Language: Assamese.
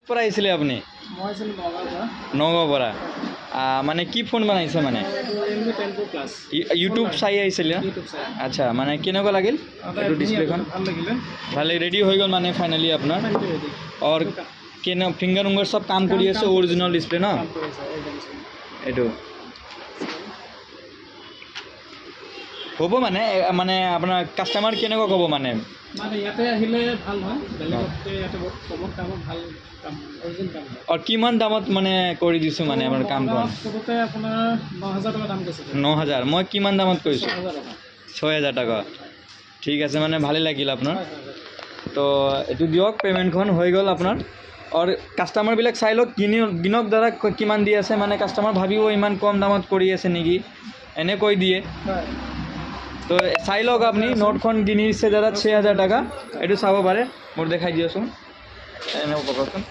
পৰা আহিছিলে আপুনি? মই আছিলোঁ নগাঁৱৰ পৰা। নগাঁৱৰ পৰা মানে কি ফোন বনাইছে মানে? Realme 10 Pro Plus। ইউটিউব চাই আহিছিলে? ইউটিউব চাই। আচ্ছা মানে কেনেকুৱা লাগিল এইটো ডিছপ্লেখন? ভাল লাগিলে। ভালে ৰেডি হৈ গ'ল মানে ফাইনেলি আপোনাৰ? Finally ready. और ফিংগাৰ উংগাৰ সব কাম কৰি আছে অৰিজিনাল ডিসপ্লে ন? কাম কৰি আছে অৰিজিনাল। এইটো হ'ব মানে মানে আপোনাৰ কাস্টমাৰ কেনেকুৱা ক'ব মানে? মানে ইয়াতে আহিলে ভাল হয়, বেলেগতকৈ ইয়াতে বহুত কমত দামত ভাল কাম অৰিজিনেল কাম হয়। আৰু কিমান দামত মানে কৰি দিছোঁ মানে আমাৰ কামখন? সৰুতে আপোনাৰ 9,000 টকা দাম কৈছে। 9,000 মই কিমান দামত কৰিছোঁ? 6,000 টকা। 6,000 টকা। ঠিক আছে মানে ভালে লাগিল আপোনাৰ। হয়, হয়, হয়। তো এইটো দিয়ক, পে'মেণ্টখন হৈ গ'ল আপোনাৰ। আৰু কাষ্টমাৰবিলাক চাই লওক দিনক দ্বাৰা কিমান দি আছে, মানে কাষ্টমাৰ ভাবিব ইমান কম দামত কৰি আছে নেকি, এনে কৈ দিয়ে। হয়। তো চাই লওক আপুনি, নোটখন কিনিছে দাদা 6,000 টাকা, এইটো চাব পাৰে। মোৰ দেখাই দিয়কচোন এনেকুৱা কওকচোন।